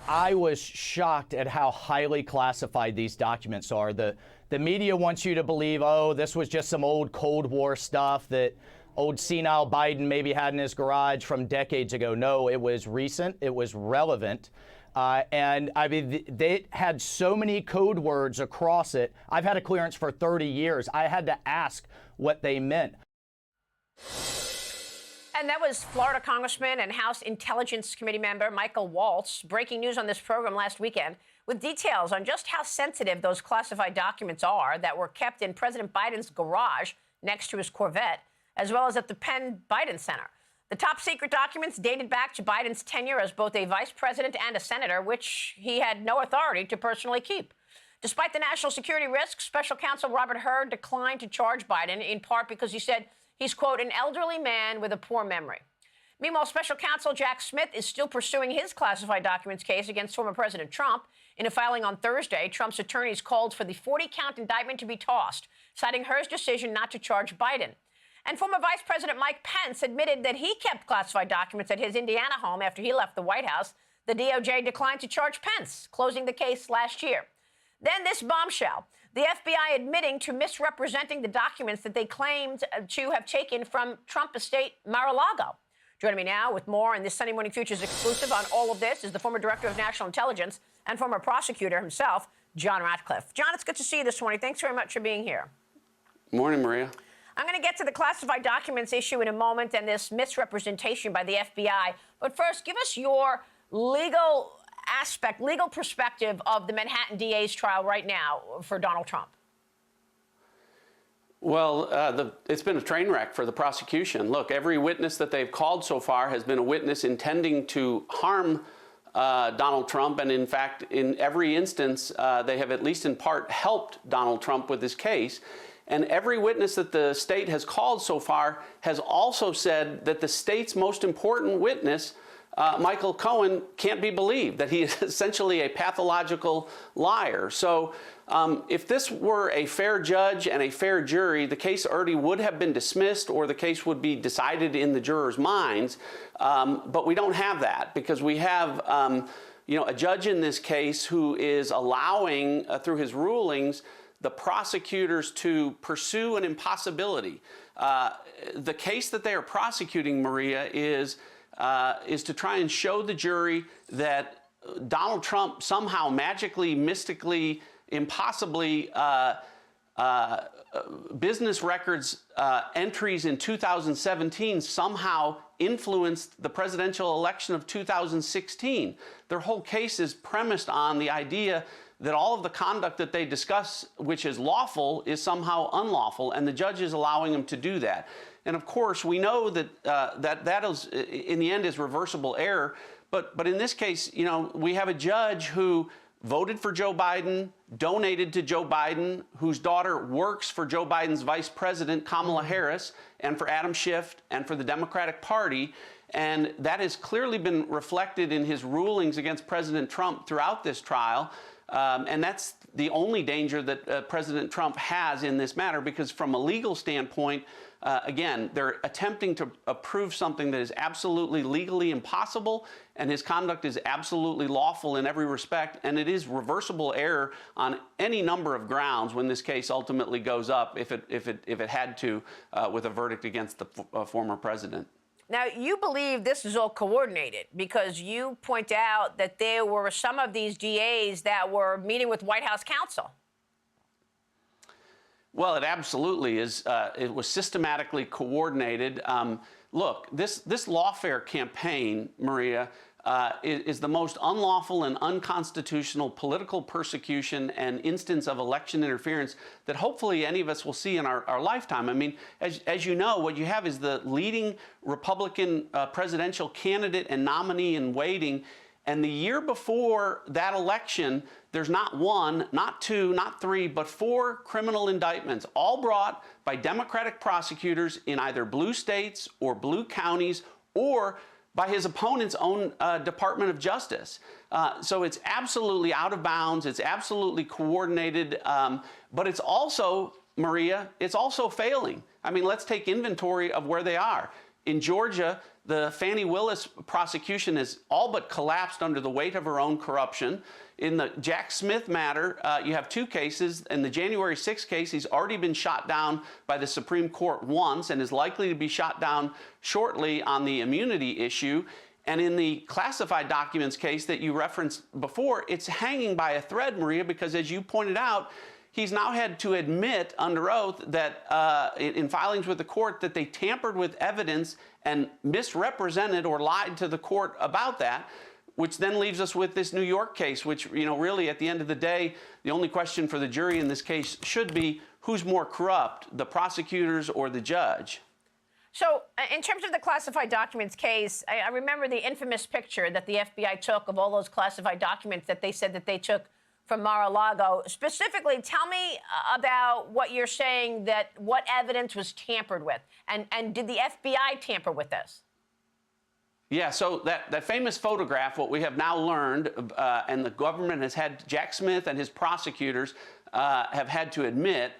I was shocked at how highly classified these documents are. The media wants you to believe, oh, this was just some old Cold War stuff that old senile Biden maybe had in his garage from decades ago. No, it was recent. It was relevant. And I mean, they had so many code words across it. I've had a clearance for 30 years. I had to ask what they meant. And that was Florida Congressman and House Intelligence Committee member Michael Waltz breaking news on this program last weekend with details on just how sensitive those classified documents are that were kept in President Biden's garage next to his Corvette, as well as at the Penn Biden Center. The top secret documents dated back to Biden's tenure as both a vice president and a senator, which he had no authority to personally keep. Despite the national security risks, special counsel Robert Hur declined to charge Biden, in part because he said he's, quote, an elderly man with a poor memory. Meanwhile, special counsel Jack Smith is still pursuing his classified documents case against former President Trump. In a filing on Thursday, Trump's attorneys called for the 40-count indictment to be tossed, citing Hur's decision not to charge Biden. And former Vice President Mike Pence admitted that he kept classified documents at his Indiana home after he left the White House. The DOJ declined to charge Pence, closing the case last year. Then this bombshell, the FBI admitting to misrepresenting the documents that they claimed to have taken from Trump estate Mar-a-Lago. Joining me now with more in this Sunday Morning Futures exclusive on all of this is the former Director of National Intelligence and former prosecutor himself, John Ratcliffe. John, it's good to see you this morning. Thanks very much for being here. Morning, Maria. I'm going to get to the classified documents issue in a moment and this misrepresentation by the FBI. But first, give us your legal aspect, legal perspective of the Manhattan DA's trial right now for Donald Trump. Well, it's been a train wreck for the prosecution. Look, every witness that they've called so far has been a witness intending to harm Donald Trump. And in fact, in every instance, they have at least in part helped Donald Trump with this case. And every witness that the state has called so far has also said that the state's most important witness, Michael Cohen, can't be believed, that he is essentially a pathological liar. So if this were a fair judge and a fair jury, the case already would have been dismissed or the case would be decided in the jurors' minds. But we don't have that because we have a judge in this case who is allowing, through his rulings, the prosecutors to pursue an impossibility. The case that they are prosecuting, Maria, is to try and show the jury that Donald Trump somehow magically, mystically, impossibly business records entries in 2017 somehow influenced the presidential election of 2016. Their whole case is premised on the idea that all of the conduct that they discuss, which is lawful, is somehow unlawful, and the judge is allowing them to do that. And of course, we know that that is, in the end, is reversible error. But in this case, we have a judge who voted for Joe Biden, donated to Joe Biden, whose daughter works for Joe Biden's vice president, Kamala Harris, and for Adam Schiff, and for the Democratic Party. And that has clearly been reflected in his rulings against President Trump throughout this trial. And that's the only danger that President Trump has in this matter, because from a legal standpoint, again, they're attempting to prove something that is absolutely legally impossible, and his conduct is absolutely lawful in every respect, and it is reversible error on any number of grounds when this case ultimately goes up, if it had to, with a verdict against the former president. Now, you believe this is all coordinated because you point out that there were some of these DAs that were meeting with White House counsel. Well, it absolutely is. It was systematically coordinated. Look, this lawfare campaign, Maria, is the most unlawful and unconstitutional political persecution and instance of election interference that hopefully any of us will see in our lifetime. I mean, as you know, what you have is the leading Republican presidential candidate and nominee in waiting. And the year before that election, there's not one, not two, not three, but 4 criminal indictments, all brought by Democratic prosecutors in either blue states or blue counties or by his opponent's own Department of Justice. So it's absolutely out of bounds. It's absolutely coordinated. But it's also, Maria, it's also failing. I mean, let's take inventory of where they are. In Georgia, the Fani Willis prosecution has all but collapsed under the weight of her own corruption. In the Jack Smith matter, you have two cases. In the January 6th case, he's already been shot down by the Supreme Court once and is likely to be shot down shortly on the immunity issue. And in the classified documents case that you referenced before, it's hanging by a thread, Maria, because as you pointed out, he's now had to admit under oath that in filings with the court that they tampered with evidence and misrepresented or lied to the court about that, which then leaves us with this New York case, which, really at the end of the day, the only question for the jury in this case should be who's more corrupt, the prosecutors or the judge? So in terms of the classified documents case, I remember the infamous picture that the FBI took of all those classified documents that they said that they took from Mar-a-Lago. Specifically, tell me about what you're saying, that what evidence was tampered with, and did the FBI tamper with this? Yeah, so that famous photograph, what we have now learned, and the government has had, Jack Smith and his prosecutors have had to admit,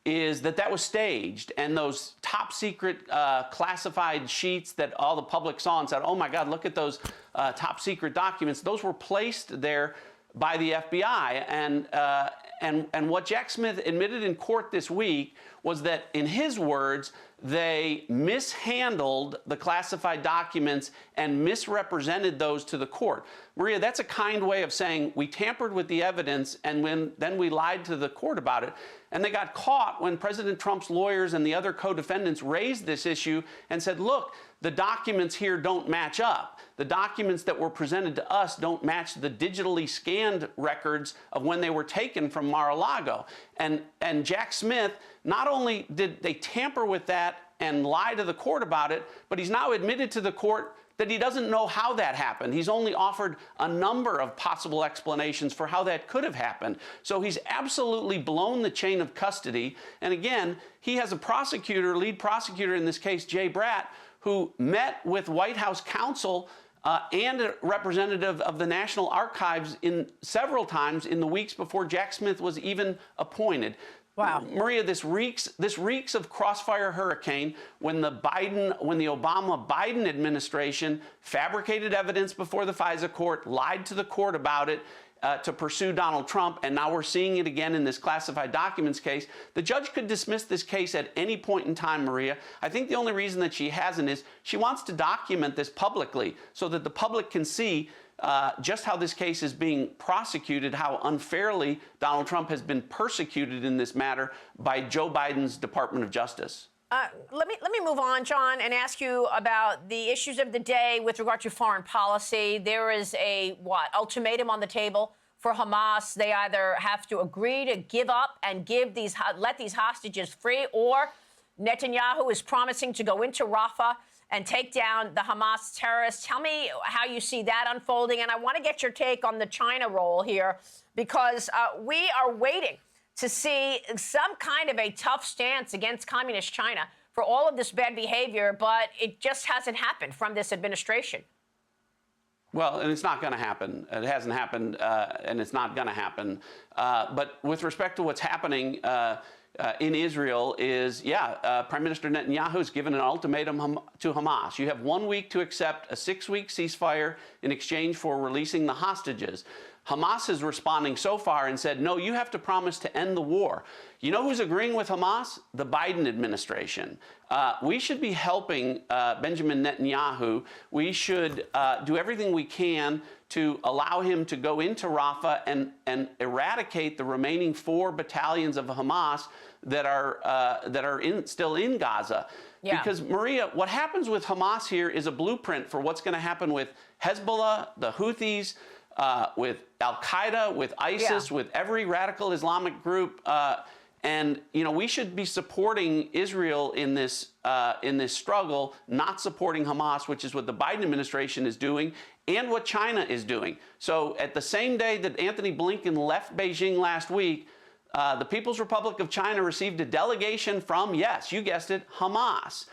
is that was staged. And those top secret classified sheets that all the public saw and said, oh my God, look at those top secret documents, those were placed there by the FBI. And what Jack Smith admitted in court this week was that, in his words, they mishandled the classified documents and misrepresented those to the court. Maria, that's a kind way of saying we tampered with the evidence and then we lied to the court about it. And they got caught when President Trump's lawyers and the other co-defendants raised this issue and said, look, the documents here don't match up. The documents that were presented to us don't match the digitally scanned records of when they were taken from Mar-a-Lago. And Jack Smith, not only did they tamper with that and lie to the court about it, but he's now admitted to the court that he doesn't know how that happened. He's only offered a number of possible explanations for how that could have happened. So he's absolutely blown the chain of custody. And again, he has a prosecutor, lead prosecutor in this case, Jay Bratt, who met with White House counsel and a representative of the National Archives several times in the weeks before Jack Smith was even appointed. Wow. Maria, this reeks of crossfire hurricane when the Obama-Biden administration fabricated evidence before the FISA court, lied to the court about it to pursue Donald Trump, and now we're seeing it again in this classified documents case. The judge could dismiss this case at any point in time, Maria. I think the only reason that she hasn't is she wants to document this publicly so that the public can see just how this case is being prosecuted, how unfairly Donald Trump has been persecuted in this matter by Joe Biden's Department of Justice. Let me move on, John, and ask you about the issues of the day with regard to foreign policy. There is a, ultimatum on the table for Hamas. They either have to agree to give up and let these hostages free, or Netanyahu is promising to go into Rafah and take down the Hamas terrorists. Tell me how you see that unfolding. And I want to get your take on the China role here, because we are waiting to see some kind of a tough stance against communist China for all of this bad behavior, but it just hasn't happened from this administration. Well, and it's not going to happen. It hasn't happened, and it's not going to happen. But with respect to what's happening in Israel is, Prime Minister Netanyahu has given an ultimatum to Hamas. You have 1 week to accept a 6-week ceasefire in exchange for releasing the hostages. Hamas is responding so far and said, no, you have to promise to end the war. You know who's agreeing with Hamas? The Biden administration. We should be helping Benjamin Netanyahu. We should do everything we can to allow him to go into Rafah and eradicate the remaining 4 battalions of Hamas that are still in Gaza. Yeah. Because, Maria, what happens with Hamas here is a blueprint for what's going to happen with Hezbollah, the Houthis, with Al-Qaeda, with ISIS, with every radical Islamic group. And, we should be supporting Israel in this struggle, not supporting Hamas, which is what the Biden administration is doing and what China is doing. So at the same day that Anthony Blinken left Beijing last week, the People's Republic of China received a delegation from, yes, you guessed it, Hamas.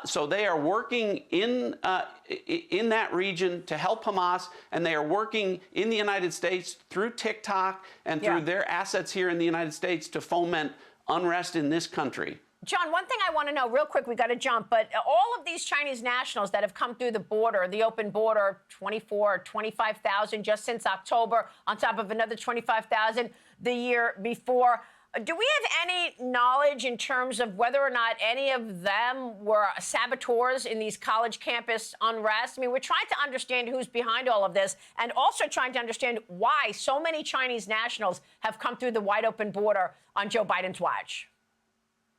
So they are working in that region to help Hamas, and they are working in the United States through TikTok and through their assets here in the United States to foment unrest in this country. John, one thing I want to know real quick, we got to jump, but all of these Chinese nationals that have come through the border, the open border, 25,000 just since October, on top of another 25,000 the year before. Do we have any knowledge in terms of whether or not any of them were saboteurs in these college campus unrest? I mean, we're trying to understand who's behind all of this and also trying to understand why so many Chinese nationals have come through the wide open border on Joe Biden's watch.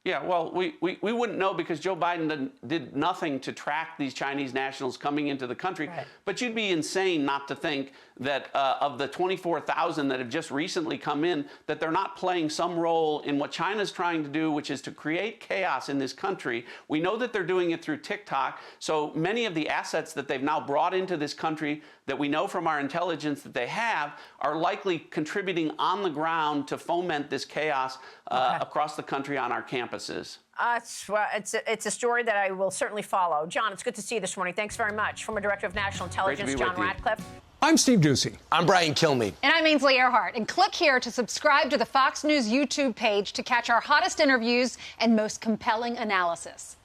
Yeah, well, we wouldn't know because Joe Biden did nothing to track these Chinese nationals coming into the country. Right. But you'd be insane not to think that of the 24,000 that have just recently come in, that they're not playing some role in what China's trying to do, which is to create chaos in this country. We know that they're doing it through TikTok. So many of the assets that they've now brought into this country that we know from our intelligence that they have are likely contributing on the ground to foment this chaos across the country on our campuses. It's a story that I will certainly follow. John, it's good to see you this morning. Thanks very much. Former Director of National Intelligence, John Ratcliffe. I'm Steve Doocy. I'm Brian Kilmeade. And I'm Ainsley Earhart. And click here to subscribe to the Fox News YouTube page to catch our hottest interviews and most compelling analysis.